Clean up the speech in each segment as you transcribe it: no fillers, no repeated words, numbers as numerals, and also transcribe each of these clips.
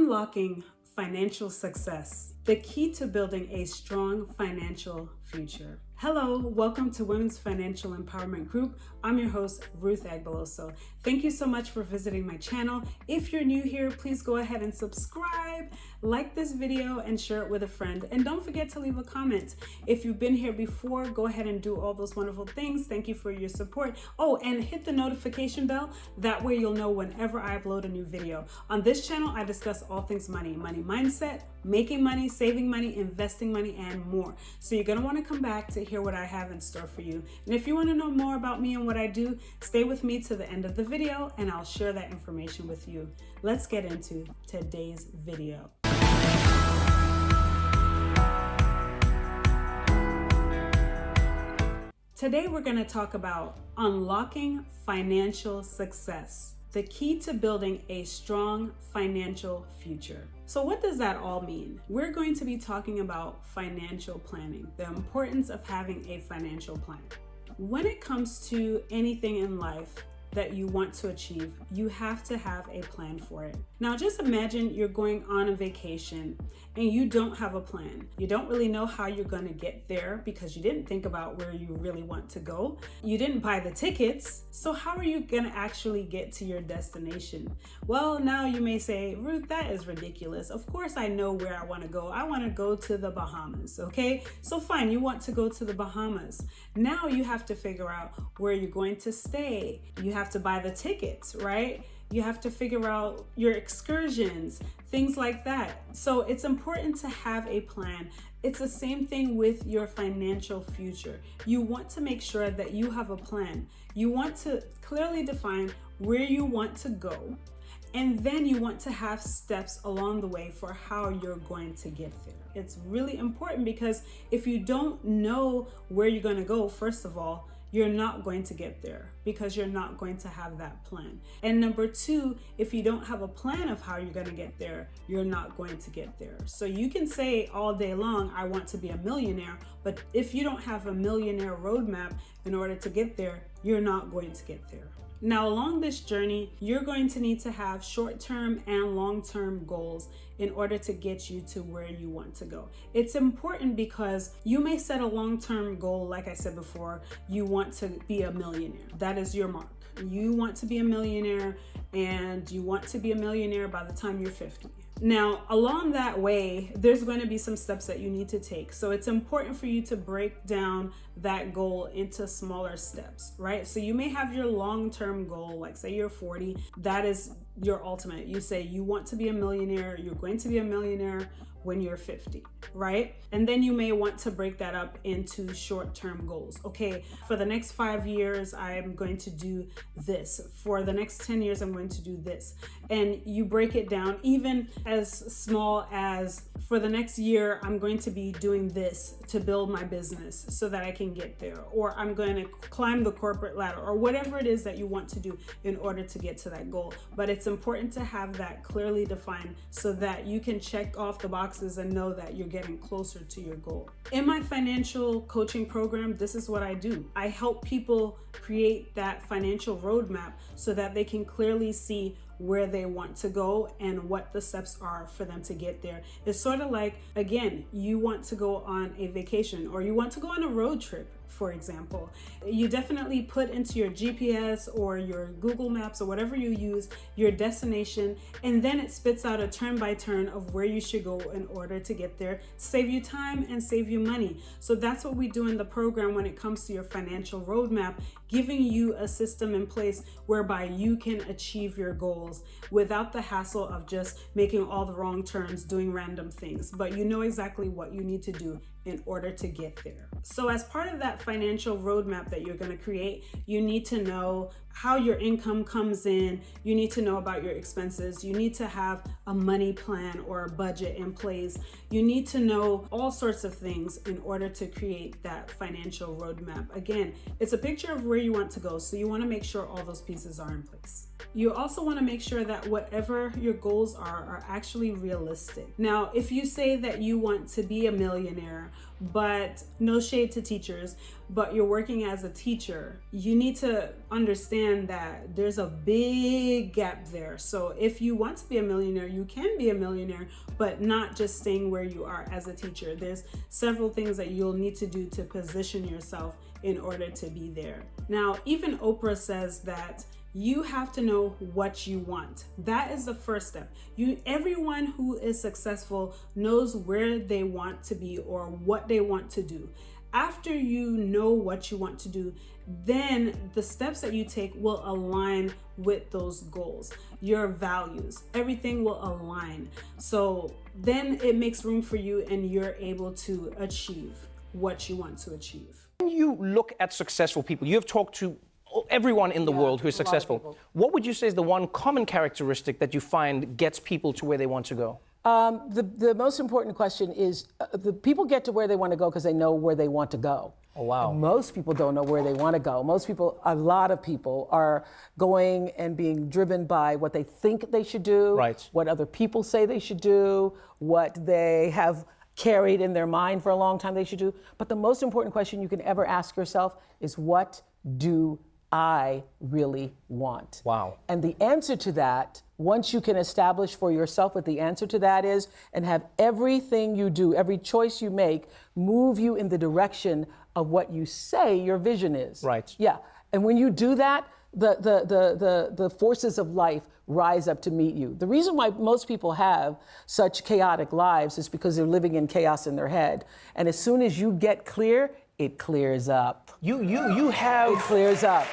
Unlocking financial success, the key to building a strong financial future. Hello, welcome to Women's Financial Empowerment Group. I'm your host, Ruth Agbeloso. Thank you so much for visiting my channel. If you're new here, please go ahead and subscribe, like this video, and share it with a friend. And don't forget to leave a comment. If you've been here before, go ahead and do all those wonderful things. Thank you for your support. Oh, and hit the notification bell. That way you'll know whenever I upload a new video. On this channel, I discuss all things money mindset, making money, saving money, investing money, and more. So you're gonna wanna come back to hear what I have in store for you. And if you wanna know more about me and what I do, stay with me to the end of the video and I'll share that information with you. Let's get into today's video. Today we're gonna talk about unlocking financial success, the key to building a strong financial future. So what does that all mean? We're going to be talking about financial planning, the importance of having a financial plan. When it comes to anything in life that you want to achieve, you have to have a plan for it. Now just imagine you're going on a vacation and you don't have a plan. You don't really know how you're gonna get there because you didn't think about where you really want to go. You didn't buy the tickets, so how are you gonna actually get to your destination? Well, now you may say, Ruth, that is ridiculous. Of course I know where I wanna go. I wanna go to the Bahamas, okay? So fine, you want to go to the Bahamas. Now you have to figure out where you're going to stay. You have to buy the tickets, right? You have to figure out your excursions, things like that. So it's important to have a plan. It's the same thing with your financial future. You want to make sure that you have a plan. You want to clearly define where you want to go, and then you want to have steps along the way for how you're going to get there. It's really important because if you don't know where you're going to go, first of all, you're not going to get there because you're not going to have that plan. And number two, if you don't have a plan of how you're going to get there, you're not going to get there. So you can say all day long, I want to be a millionaire, but if you don't have a millionaire roadmap in order to get there, you're not going to get there. Now, along this journey, you're going to need to have short-term and long-term goals in order to get you to where you want to go. It's important because you may set a long-term goal, like I said before, you want to be a millionaire. That is your mark. You want to be a millionaire and you want to be a millionaire by the time you're 50. Now, along that way, there's going to be some steps that you need to take. So it's important for you to break down that goal into smaller steps, right? So you may have your long-term goal, like say you're 40, that is your ultimate. You say you want to be a millionaire, you're going to be a millionaire when you're 50, right? And then you may want to break that up into short-term goals. Okay, for the next 5 years, I'm going to do this. For the next 10 years, I'm going to do this. And you break it down even as small as for the next year, I'm going to be doing this to build my business so that I can get there. Or I'm going to climb the corporate ladder, or whatever it is that you want to do in order to get to that goal. But it's important to have that clearly defined so that you can check off the boxes and know that you're getting closer to your goal. In my financial coaching program, this is what I do. I help people create that financial roadmap so that they can clearly see where they want to go and what the steps are for them to get there. It's sort of like, again, you want to go on a vacation or you want to go on a road trip, for example. You definitely put into your GPS or your Google Maps or whatever you use your destination, and then it spits out a turn by turn of where you should go in order to get there, to save you time and save you money. So that's what we do in the program when it comes to your financial roadmap, giving you a system in place whereby you can achieve your goals without the hassle of just making all the wrong turns, doing random things, but you know exactly what you need to do in order to get there. So as part of that financial roadmap that you're going to create, you need to know how your income comes in. You need to know about your expenses. You need to have a money plan or a budget in place. You need to know all sorts of things in order to create that financial roadmap. Again, it's a picture of where you want to go. So you want to make sure all those pieces are in place. You also want to make sure that whatever your goals are actually realistic. Now, if you say that you want to be a millionaire, but no shade to teachers, but you're working as a teacher, you need to understand that there's a big gap there. So if you want to be a millionaire, you can be a millionaire, but not just staying where you are as a teacher. There's several things that you'll need to do to position yourself in order to be there. Now, even Oprah says that you have to know what you want. That is the first step. Everyone who is successful knows where they want to be or what they want to do. After you know what you want to do, then the steps that you take will align with those goals, your values, everything will align. So then it makes room for you and you're able to achieve what you want to achieve. When you look at successful people, you have talked to everyone in the world who is successful. What would you say is the one common characteristic that you find gets people to where they want to go? The most important question is, the people get to where they want to go because they know where they want to go. Oh, wow. And most people don't know where they want to go. A lot of people are going and being driven by what they think they should do, right, what other people say they should do, what they have carried in their mind for a long time they should do. But the most important question you can ever ask yourself is, what do I really want? Wow. And the answer to that, once you can establish for yourself what the answer to that is, and have everything you do, every choice you make, move you in the direction of what you say your vision is. Right. Yeah. And when you do that, the forces of life rise up to meet you. The reason why most people have such chaotic lives is because they're living in chaos in their head. And as soon as you get clear, it clears up. It clears up.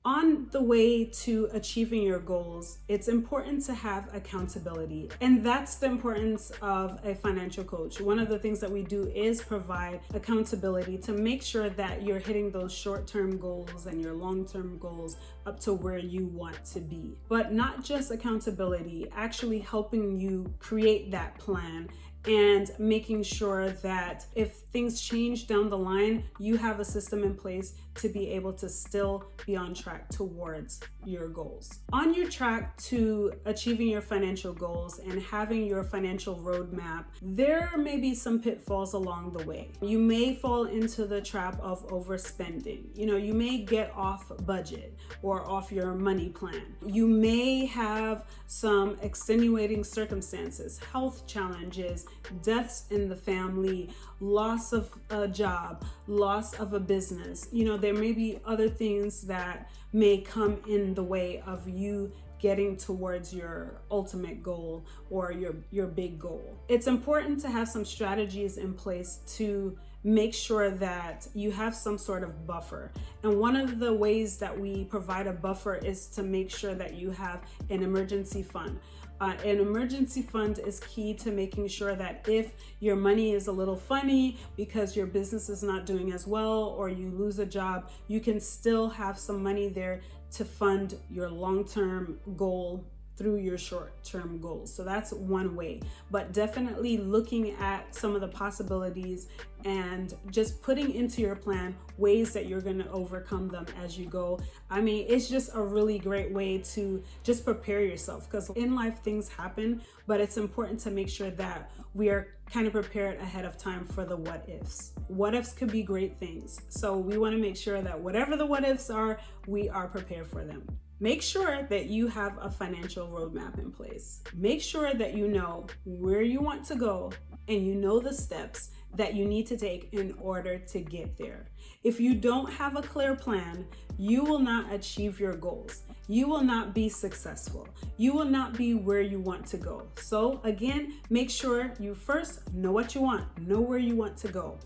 On the way to achieving your goals, it's important to have accountability. And that's the importance of a financial coach. One of the things that we do is provide accountability to make sure that you're hitting those short-term goals and your long-term goals up to where you want to be. But not just accountability, actually helping you create that plan and making sure that if things change down the line, you have a system in place to be able to still be on track towards your goals. On your track to achieving your financial goals and having your financial roadmap, there may be some pitfalls along the way. You may fall into the trap of overspending. You may get off budget or off your money plan. You may have some extenuating circumstances, health challenges, deaths in the family, loss of a job, loss of a business. There may be other things that may come in the way of you getting towards your ultimate goal or your big goal. It's important to have some strategies in place to make sure that you have some sort of buffer. And one of the ways that we provide a buffer is to make sure that you have an emergency fund. An emergency fund is key to making sure that if your money is a little funny because your business is not doing as well or you lose a job, you can still have some money there to fund your long-term goal through your short-term goals. So that's one way, but definitely looking at some of the possibilities and just putting into your plan ways that you're going to overcome them as you go. It's just a really great way to just prepare yourself, because in life things happen, but it's important to make sure that we are kind of prepared ahead of time for the what ifs. What ifs could be great things. So we want to make sure that whatever the what ifs are, we are prepared for them. Make sure that you have a financial roadmap in place. Make sure that you know where you want to go and you know the steps that you need to take in order to get there. If you don't have a clear plan, you will not achieve your goals. You will not be successful. You will not be where you want to go. So again, make sure you first know what you want, know where you want to go.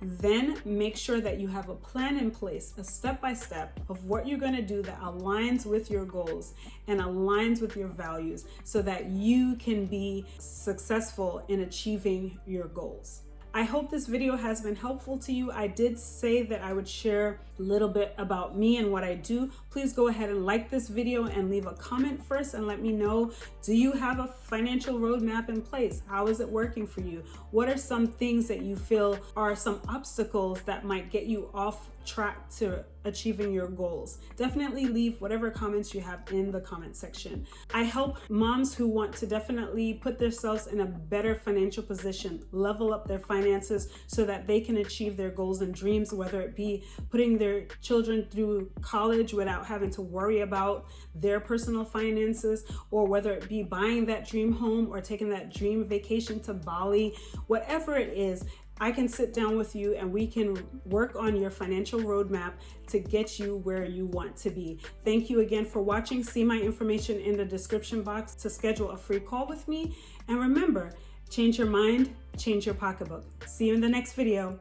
Then make sure that you have a plan in place, a step-by-step of what you're going to do that aligns with your goals and aligns with your values so that you can be successful in achieving your goals. I hope this video has been helpful to you. I did say that I would share a little bit about me and what I do. Please go ahead and like this video and leave a comment first and let me know, do you have a financial roadmap in place? How is it working for you? What are some things that you feel are some obstacles that might get you off track to achieving your goals. Definitely leave whatever comments you have in the comment section. I help moms who want to definitely put themselves in a better financial position, level up their finances so that they can achieve their goals and dreams, whether it be putting their children through college without having to worry about their personal finances, or whether it be buying that dream home or taking that dream vacation to Bali. Whatever it is, I can sit down with you and we can work on your financial roadmap to get you where you want to be. Thank you again for watching. See my information in the description box to schedule a free call with me. And remember, change your mind, change your pocketbook. See you in the next video.